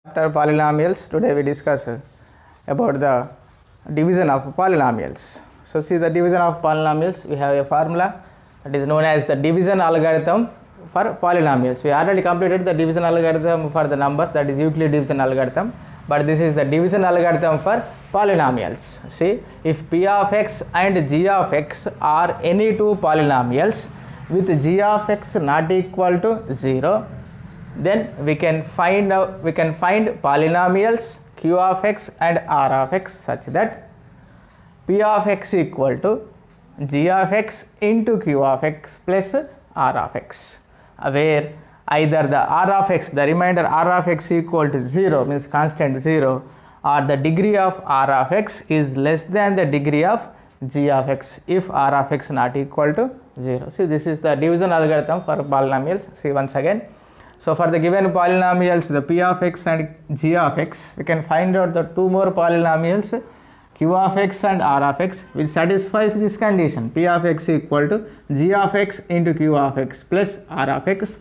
After polynomials, today we discuss about the division of polynomials. So see the division of polynomials, we have a formula that is known as the division algorithm for polynomials. We already completed the division algorithm for the numbers, that is Euclid division algorithm, but this is the division algorithm for polynomials. See, if p of x and g of x are any two polynomials with g of x not equal to 0, then we can find polynomials q of x and r of x such that p of x equal to g of x into q of x plus r of x, where either the r of x, the remainder r of x equal to 0 means constant 0, or the degree of r of x is less than the degree of g of x if r of x not equal to 0. See, this is the division algorithm for polynomials. See once again. So for the given polynomials, the p of x and g of x, we can find out the two more polynomials q of x and r of x, which satisfies this condition, p of x equal to g of x into q of x plus r of x.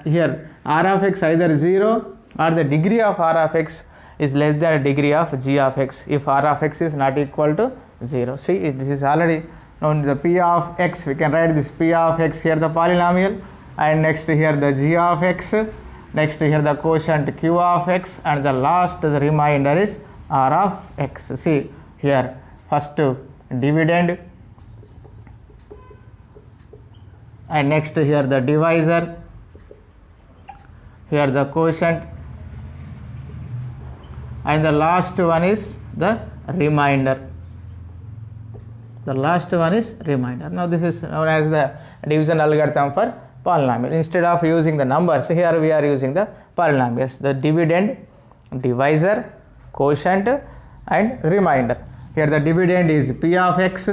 Here r of x either 0 or the degree of r of x is less than the degree of g of x if r of x is not equal to 0. See, this is already known, the p of x, we can write this p of x here the polynomial, and next here the g of x, next here the quotient q of x, and the last the remainder is r of x. See here, first dividend, and next here the divisor, here the quotient, and the last one is the remainder. The last one is remainder. Now this is known as the division algorithm for polynomial. Instead of using the numbers, here we are using the polynomials, the dividend, divisor, quotient and remainder. Here the dividend is p of x,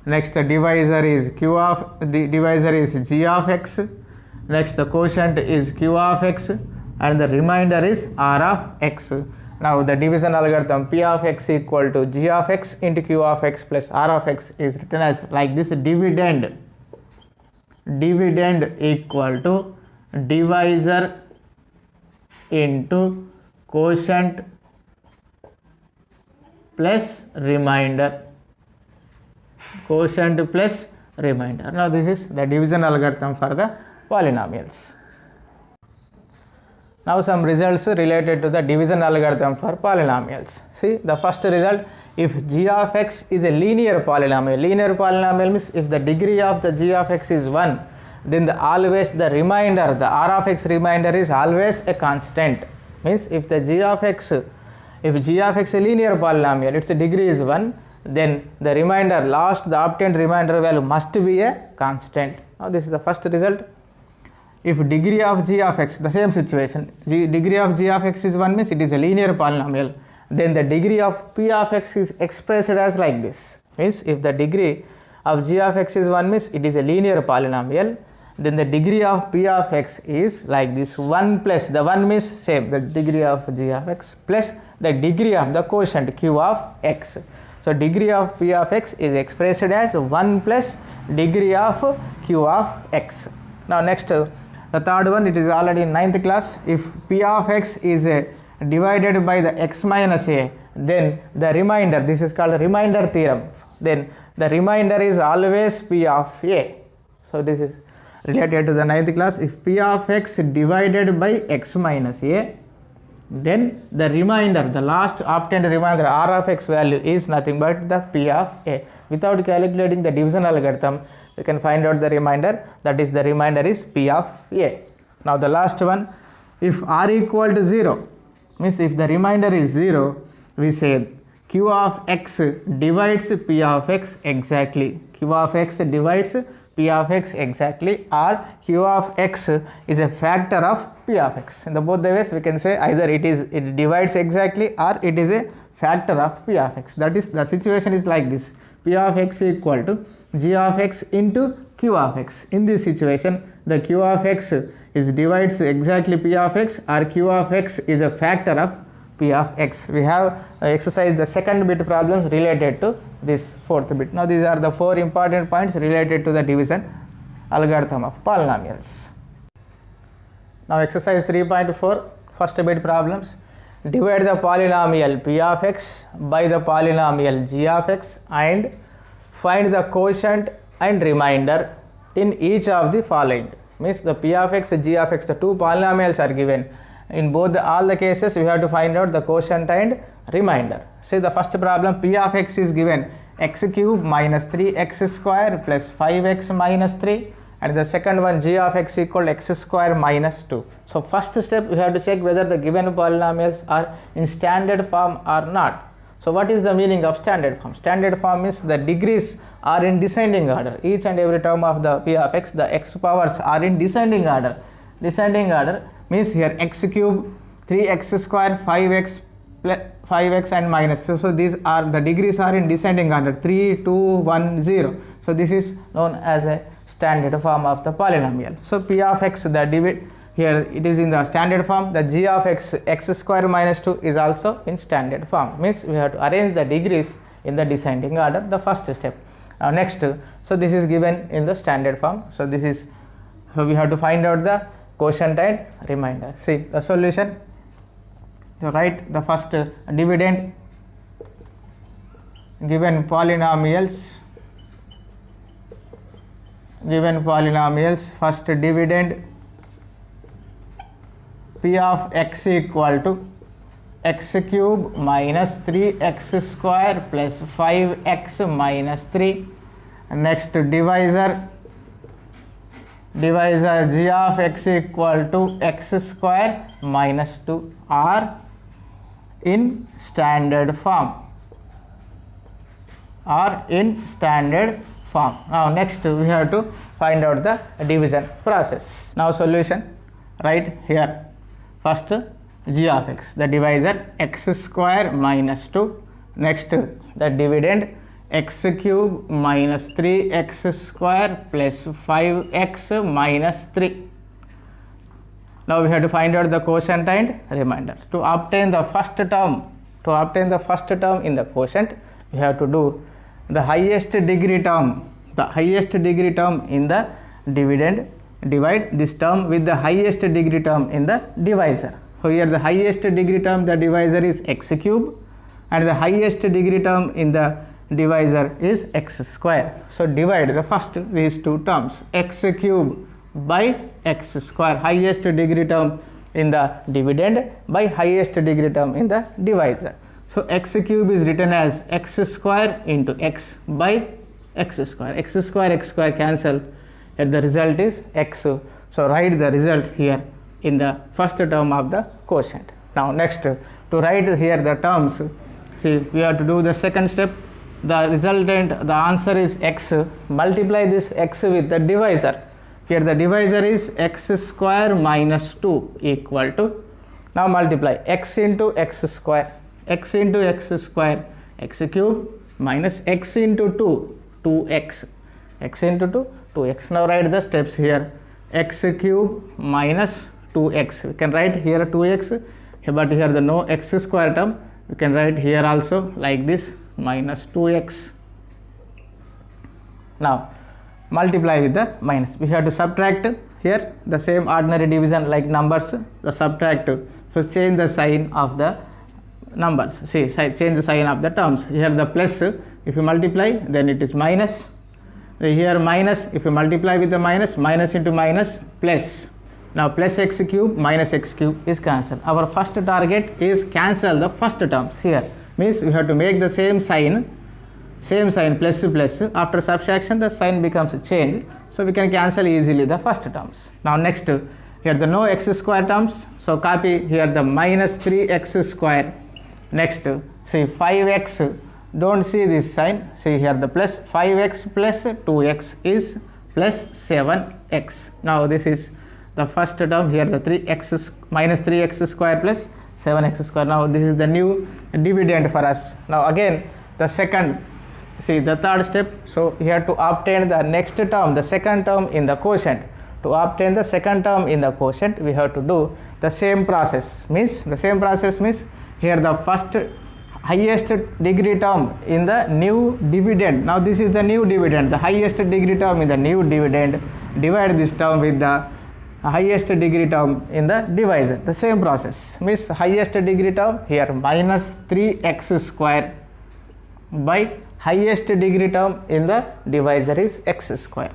next the divisor is q of, the divisor is g of x, next the quotient is q of x, and the remainder is r of x. Now the division algorithm p of x equal to g of x into q of x plus r of x is written as like this: dividend equal to divisor into quotient plus remainder, quotient plus remainder. Now this is the division algorithm for the polynomials. Now some results related to the division algorithm for polynomials. See the first result, if g of x is a linear polynomial. Linear polynomial means if the degree of the g of x is 1, then always the remainder, the r of x remainder is always a constant. Means if the g of x is a linear polynomial, its degree is 1, then the remainder, the obtained remainder value must be a constant. Now this is the first result. If degree of g of x, the same situation, degree of g of x is 1 means it is a linear polynomial, then the degree of p of x is expressed as like this. Means if the degree of g of x is 1 means it is a linear polynomial, then the degree of p of x is like this: 1 plus, the 1 means same, the degree of g of x plus the degree of the quotient q of x. So degree of p of x is expressed as 1 plus degree of q of x. Now next, the third one, it is already in 9th class. If p of x is divided by the x minus a, then the remainder, this is called the remainder theorem, then the remainder is always p of a. So this is related to the 9th class. If p of x divided by x minus a, then the remainder, the last obtained remainder r of x value is nothing but the p of a. Without calculating the division algorithm, you can find out the remainder, that is the remainder is p of a. Now the last one, if r equal to 0, means if the remainder is 0, we say q of x divides p of x exactly, q of x divides p of x exactly, or q of x is a factor of p of x. In the both the ways we can say either it divides exactly or it is a factor of p of x. That is, the situation is like this: p of x equal to g of x into q of x. In this situation, the q of x is divides exactly p of x, or q of x is a factor of p of x. We have exercised the second bit problems related to this fourth bit. Now these are the 4 important points related to the division algorithm of polynomials. Now exercise 3.4, first bit problems. divide the polynomial p of x by the polynomial g of x and find the quotient and remainder in each of the following. Means the p of x, g of x, the two polynomials are given. In both all the cases we have to find out the quotient and remainder. See the first problem, p of x is given x cube minus 3x square plus 5x minus 3, and the second one g of x equal x square minus 2. So first step we have to check whether the given polynomials are in standard form or not. So what is the meaning of standard form? Standard form means the degrees are in descending order. Each and every term of the p of x, the x powers are in descending order. Descending order means here x cube, 3x square, 5x plus 5x and minus. So these are the degrees are in descending order, 3, 2, 1, 0. So this is known as a standard form of the polynomial. So p of x, the divide here it is in the standard form. The g of x, x square minus 2 is also in standard form. Means we have to arrange the degrees in the descending order, the first step. Now next, so this is given in the standard form. So this is, so we have to find out the quotient and remainder. See the solution. So write the first dividend given polynomials. First dividend p of x equal to x cube minus 3x square plus 5x minus 3. Next divisor g of x equal to x square minus 2 are in standard form. Now next we have to find out the division process. Now solution, write here first g of x, the divisor x square minus 2. Next the dividend x cube minus 3x square plus 5x minus 3. Now we have to find out the quotient and remainder. To obtain the first term in the quotient, we have to do the highest degree term in the dividend, divide this term with the highest degree term in the divisor. So here the highest degree term, the divisor is x cube, and the highest degree term in the divisor is x square. So divide the first these two terms, x cube by x square, highest degree term in the dividend by highest degree term in the divisor. So x cube is written as x square into x by x square. X square cancel, and the result is x. So write the result here in the first term of the quotient. Now next, to write here the terms, see we have to do the second step. The resultant, the answer is x. Multiply this x with the divisor. Here the divisor is x square minus 2 equal to, now multiply x into x square, x cube minus x into 2, 2x, x into 2, 2x. Now write the steps here, x cube minus 2x. We can write here 2x, but here the no x square term, we can write here also like this, minus 2x. Now multiply with the minus. We have to subtract here, the same ordinary division like numbers, the subtract. So change the sign of the numbers. See, change the sign of the terms. Here the plus, if you multiply then it is minus. Here minus, if you multiply with the minus, minus into minus plus. Now plus x cube minus x cube is cancelled. Our first target is cancel the first terms here. Means we have to make the same sign, plus plus. After subtraction the sign becomes change. So we can cancel easily the first terms. Now next, here the no x square terms. So copy here the minus 3x square. Next, see 5x. Don't see this sign. See here the plus 5x plus 2x is plus 7x. Now this is the first term here, the 3x minus 3x square plus 7x square. Now this is the new dividend for us. Now again the second, see the third step. So here to obtain the next term, the second term in the quotient. To obtain the second term in the quotient, we have to do the same process. Means here the first highest degree term in the new dividend. Now this is the new dividend, the highest degree term in the new dividend. Divide this term with the highest degree term in the divisor. The same process means highest degree term here minus 3x square by highest degree term in the divisor is x square.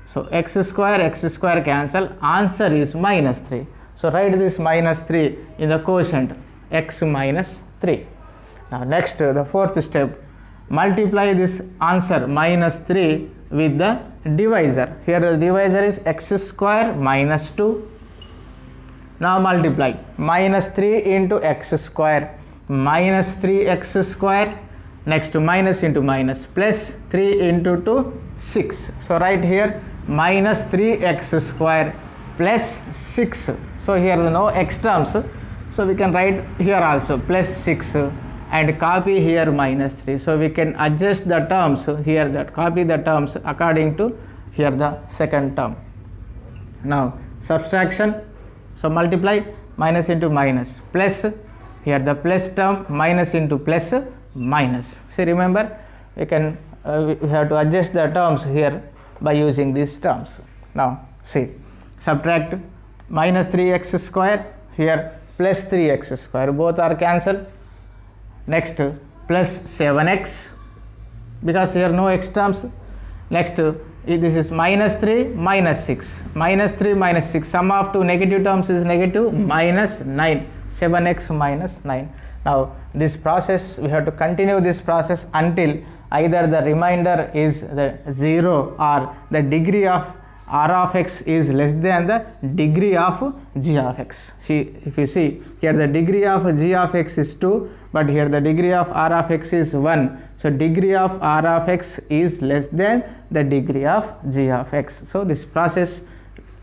So x square cancel, answer is minus 3. So write this minus 3 in the quotient x minus 3. Now next the fourth step, multiply this answer minus 3 with the divisor. Here the divisor is x square minus 2. Now multiply minus 3 into x square minus 3x square, next minus into minus, plus 3 into 2 6. So write here minus 3x square plus 6. So here no x terms, so we can write here also plus 6 and copy here minus 3. So we can adjust the terms here, that copy the terms according to here the second term. Now subtraction, so multiply minus into minus, plus here the plus term minus into plus minus. See, remember we can we have to adjust the terms here by using these terms. Now see, subtract minus 3x square here plus 3x square, both are cancelled. Next plus 7x, because here no x terms. Next this is minus 3 minus 6, minus 3 minus 6, sum of two negative terms is negative, minus 9, 7x minus 9. Now this process we have to continue this process until either the remainder is the 0 or the degree of r of x is less than the degree of g of x. See, if you see here the degree of g of x is 2, but here the degree of r of x is 1. So degree of r of x is less than the degree of g of x. So this process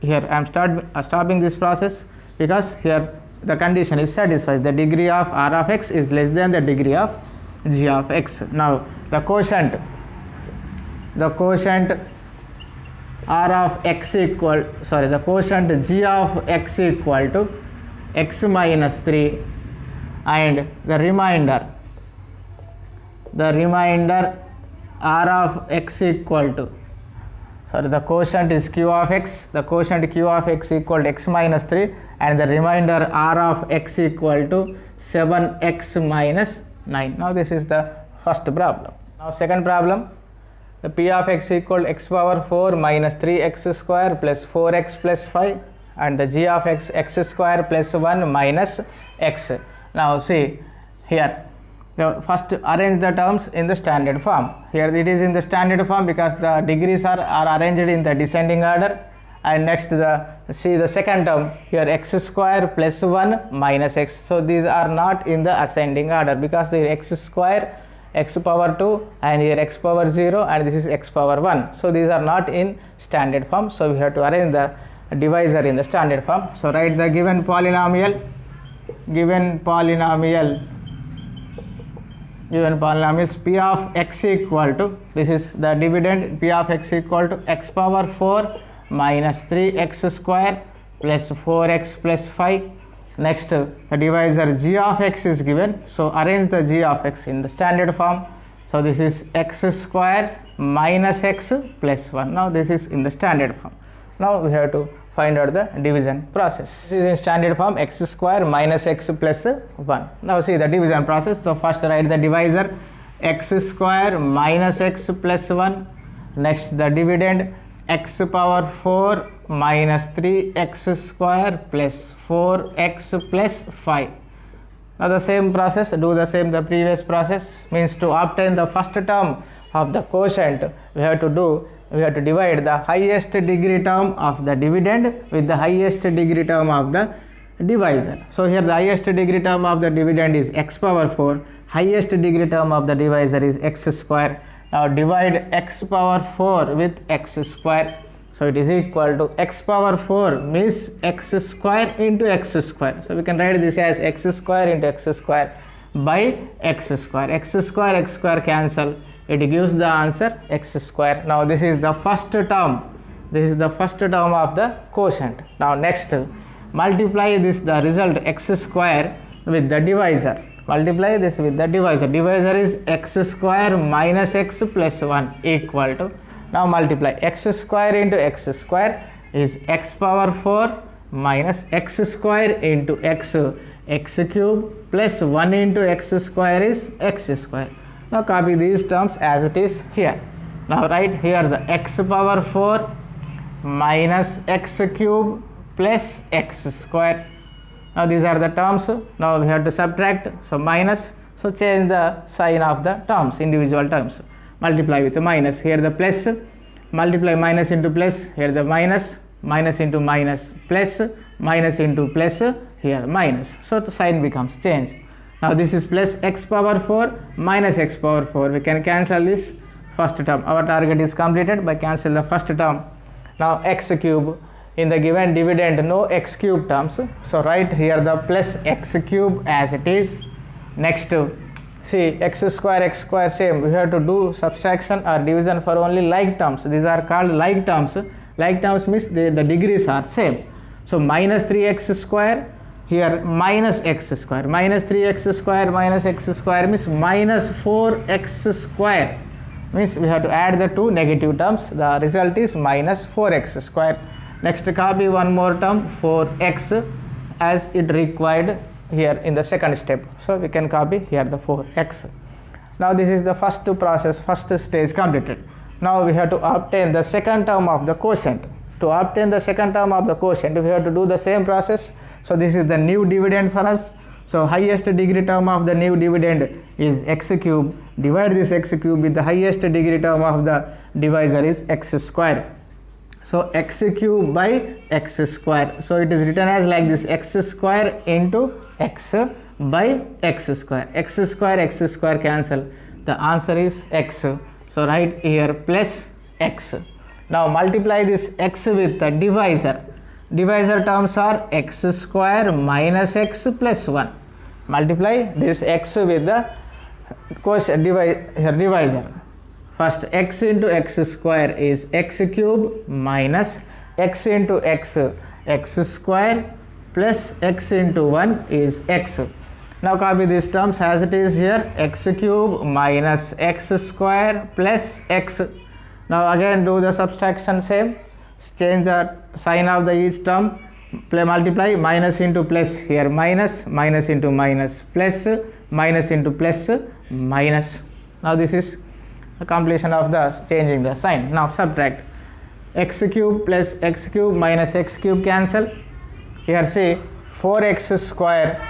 here I am stopping this process because here the condition is satisfied. The degree of r of x is less than the degree of g of x. Now the quotient r of x equal, sorry, the quotient g of x equal to x minus 3, and the remainder r of x equal to, sorry, the quotient is q of x, the quotient q of x equal to x minus 3, and the remainder r of x equal to 7x minus 9. Now this is the first problem. Now second problem, the p of x equal to x power 4 minus 3x square plus 4x plus 5, and the g of x x square plus 1 minus x. Now see here, the first arrange the terms in the standard form. Here it is in the standard form because the degrees are arranged in the descending order. And next see the second term here, x square plus 1 minus x. So these are not in the ascending order because the x square, x power 2, and here x power 0, and this is x power 1. So these are not in standard form. So we have to arrange the divisor in the standard form. So write the given polynomial p of x equal to, this is the dividend, p of x equal to x power 4 minus 3x square plus 4x plus 5. Next the divisor g of x is given, so arrange the g of x in the standard form. So this is x square minus x plus 1. Now this is in the standard form. Now we have to find out the division process. This is in standard form, x square minus x plus 1. Now see the division process. So first write the divisor x square minus x plus 1. Next the dividend x power 4 minus 3x square plus 4x plus 5. Now the same process, do the same the previous process, means to obtain the first term of the quotient we have to divide the highest degree term of the dividend with the highest degree term of the divisor. So here the highest degree term of the dividend is x power 4, highest degree term of the divisor is x square. Now divide x power 4 with x square. So it is equal to x power 4 means x square into x square. So we can write this as x square into x square by x square. X square cancel. It gives the answer x square. Now this is the first term. This is the first term of the quotient. Now next multiply this the result x square with the divisor. Multiply this with the divisor. Divisor is x square minus x plus 1 equal to, now multiply x square into x square is x power 4 minus x square into x cube plus 1 into x square is x square. Now copy these terms as it is here. Now write here the x power 4 minus x cube plus x square. Now these are the terms. Now we have to subtract, so minus, so change the sign of the terms, individual terms. Multiply with the minus, here the plus, multiply minus into plus, here the minus, minus into minus, plus, minus into plus, here minus. So the sign becomes changed. Now this is plus x power 4 minus x power 4. We can cancel this first term. Our target is completed by cancel the first term. Now x cube, in the given dividend no x cube terms, so write here the plus x cube as it is. Next, see x square same, we have to do subtraction or division for only like terms. These are called like terms. Like terms means the degrees are same. So minus 3x square, here minus x square, minus 3x square minus x square means minus 4x square, means we have to add the two negative terms. The result is minus 4x square. Next, copy one more term 4x as it required here in the second step. So we can copy here the 4x. Now this is the first process, first stage completed. Now we have to obtain the second term of the quotient. To obtain the second term of the quotient, we have to do the same process. So this is the new dividend for us. So highest degree term of the new dividend is x cube. Divide this x cube with the highest degree term of the divisor is x square. So x cube by x square. So it is written as like this, x square into x by x square. X square cancel. The answer is x. So write here plus x. Now multiply this x with the divisor. Divisor terms are x square minus x plus 1. Multiply this x with the quotient divisor. First x into x square is x cube minus x into x square plus x into 1 is x. Now copy these terms as it is here, x cube minus x square plus x. Now again do the subtraction same, change the sign of the each term, multiply minus into plus, here minus, minus into minus, plus, minus into plus, minus. Now this is the completion of the changing the sign. Now subtract, x cube plus x cube minus x cube cancel. Here see 4x square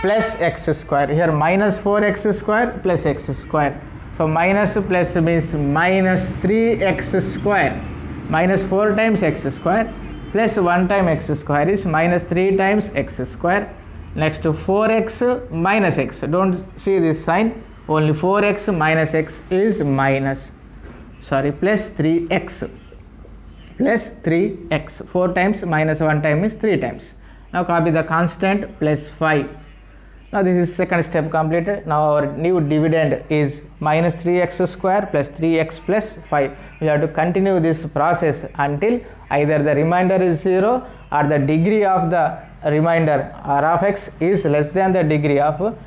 plus x square, here minus 4x square plus x square. So minus plus means minus 3x square, minus 4 times x square plus 1 time x square is minus 3 times x square. Next to 4x minus x, don't see this sign, only 4x minus x is minus, sorry, plus 3x, plus 3x, 4 times minus 1 time is 3 times. Now copy the constant plus 5. Now this is second step completed. Now our new dividend is minus 3x square plus 3x plus 5. We have to continue this process until either the remainder is 0 or the degree of the remainder r of x is less than the degree of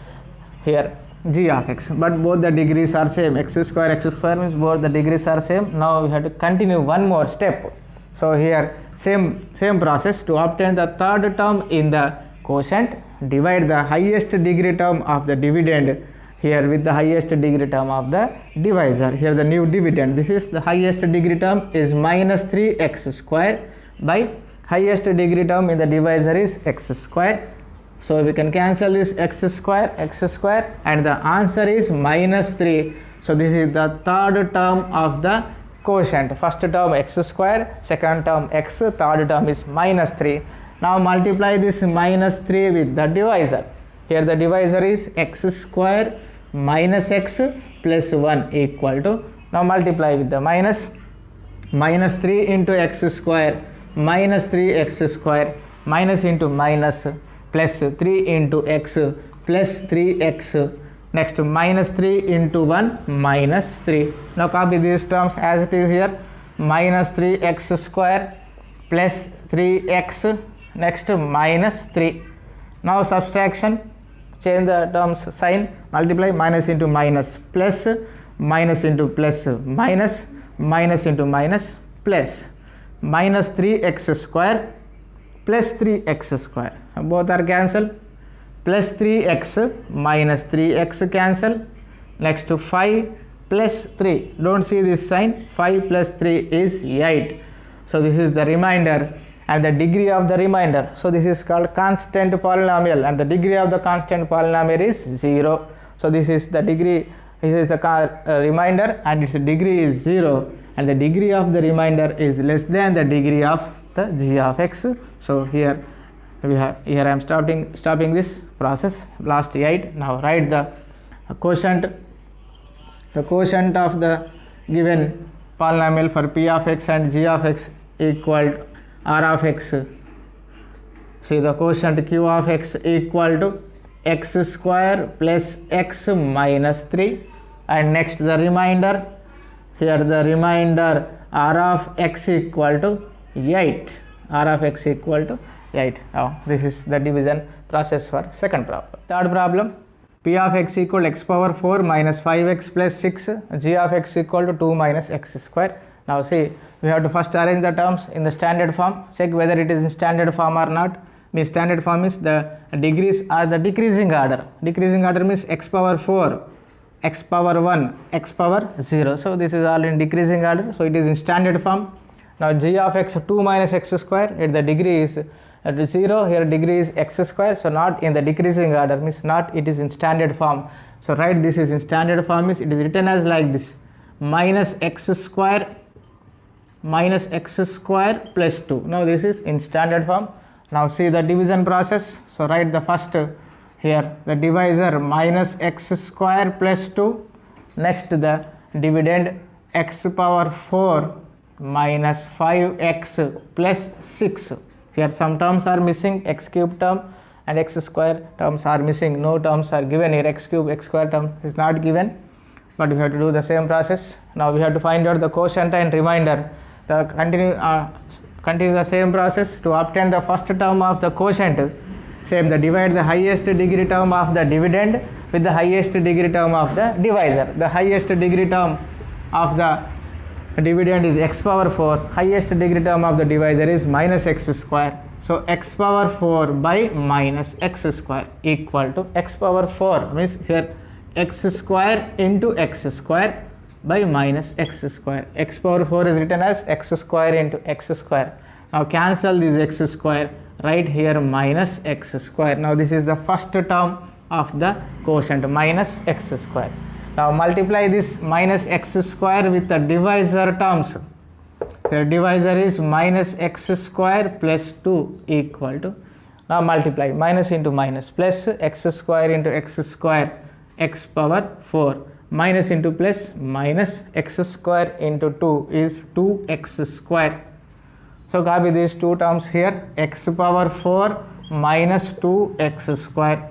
here g of x. But both the degrees are same, x square means both the degrees are same. Now we have to continue one more step. So here same process. To obtain the third term in the quotient, divide the highest degree term of the dividend here with the highest degree term of the divisor. Here the new dividend, this is the highest degree term is minus 3x square by highest degree term in the divisor is x square. So we can cancel this x square and the answer is minus 3. So this is the third term of the quotient. First term x square, second term x, third term is minus 3. Now multiply this minus 3 with the divisor. Here the divisor is x square minus x plus 1 equal to, now multiply with the minus 3 into x square minus 3x square minus into minus plus 3 into x plus 3x. Next minus 3 into 1 minus 3. Now copy these terms as it is here, minus 3x square plus 3x, next minus 3. Now subtraction, change the terms sign, multiply minus into minus, plus, minus into plus, minus, minus into minus, plus, minus 3x square plus 3x square. Both are cancelled. Plus 3x minus 3x cancel. Next to 5 plus 3. Don't see this sign. 5 plus 3 is 8. So this is the remainder and the degree of the remainder. So this is called constant polynomial and the degree of the constant polynomial is 0. So this is the degree, this is the remainder and its degree is 0 and the degree of the remainder is less than the degree of the g of x. So here I am stopping this process. Last 8. Now write the quotient. The quotient of the given polynomial for p of x and g of x equal to r of x. See the quotient q of x equal to x square plus x minus 3 and next the remainder. Here the remainder r of x equal to 8. R of x equal to 8. Now this is the division process for second problem. Third problem. P of x equal to x power 4 minus 5x plus 6, g of x equal to 2 minus x square. Now see, we have to first arrange the terms in the standard form, check whether it is in standard form or not. Means standard form is the degrees are the decreasing order. Decreasing order means x power 4, x power 1, x power 0. So this is all in decreasing order, so it is in standard form. Now g of x 2 minus x square, here the degree is 0, here degree is x square, so not in the decreasing order, means not it is in standard form. So write this is in standard form means it is written as like this, minus x square plus 2. Now this is in standard form. Now see the division process. So write the first here the divisor minus x square plus 2, next the dividend x power 4 minus 5x plus 6. Here some terms are missing, x cube term and x square terms are missing. No terms are given here, x cube, x square term is not given, but we have to do the same process. Now we have to find out the quotient and remainder. The continue the same process to obtain the first term of the quotient. Same, the divide the highest degree term of the dividend with the highest degree term of the divisor. The highest degree term of the dividend is x power 4, highest degree term of the divisor is minus x square. So x power 4 by minus x square equal to x power 4 means here x square into x square by minus x square. X power 4 is written as x square into x square. Now cancel this x square, write here minus x square. Now this is the first term of the quotient, minus x square. Now multiply this minus x square with the divisor terms. The divisor is minus x square plus 2 equal to, now multiply minus into minus plus x square into x square, x power 4 minus into plus minus x square into 2 is 2x square. So copy these two terms here, x power 4 minus 2x square.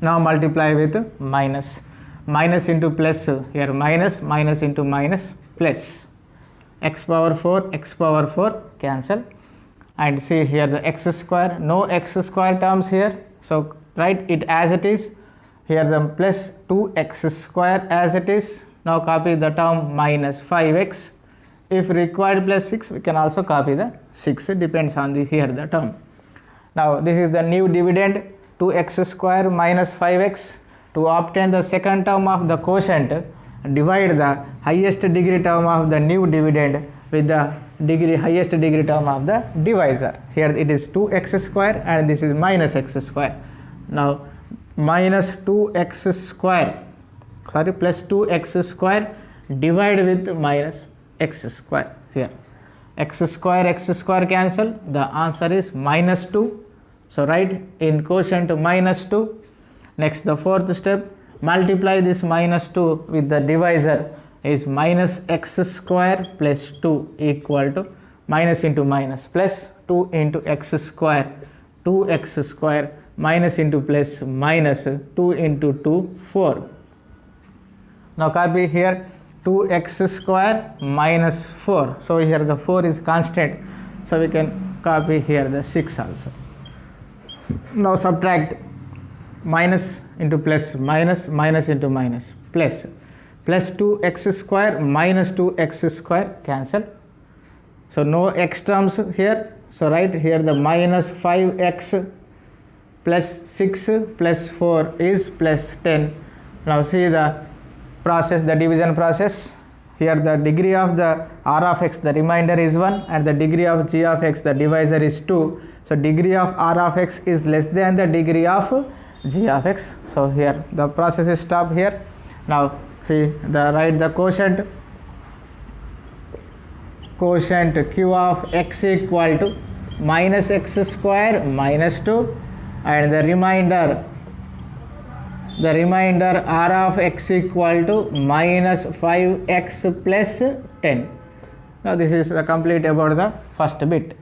Now multiply with minus. Minus into plus, here minus, minus into minus, plus. X power 4 cancel. And see here the x square, no x square terms here. So write it as it is. Here the plus 2x square as it is. Now copy the term minus 5x. If required plus 6, we can also copy the 6. It depends on the here the term. Now this is the new dividend, 2x square minus 5x. To obtain the second term of the quotient, divide the highest degree term of the new dividend with the highest degree term of the divisor. Here it is 2x square and this is minus x square. Now minus 2x square, plus 2x square divide with minus x square. Here x square cancel, the answer is minus 2. So write in quotient minus 2. Next the fourth step, multiply this minus 2 with the divisor is minus x square plus 2 equal to minus into minus plus 2 into x square, 2x square minus into plus minus 2 into 2, 4. Now copy here 2x square minus 4. So here the 4 is constant. So we can copy here the 6 also. Now subtract minus into plus, minus, minus into minus, plus 2x square minus 2x square cancel. So no x terms here. So write here the minus 5x plus 6 plus 4 is plus 10. Now see the process, the division process. Here the degree of the r of x, the remainder is 1, and the degree of g of x, the divisor is 2. So degree of r of x is less than the degree of g of x. So here the process is stopped here. Now see the write the quotient q of x equal to minus x square minus 2, and the remainder r of x equal to minus 5x plus 10. Now this is the complete about the first bit.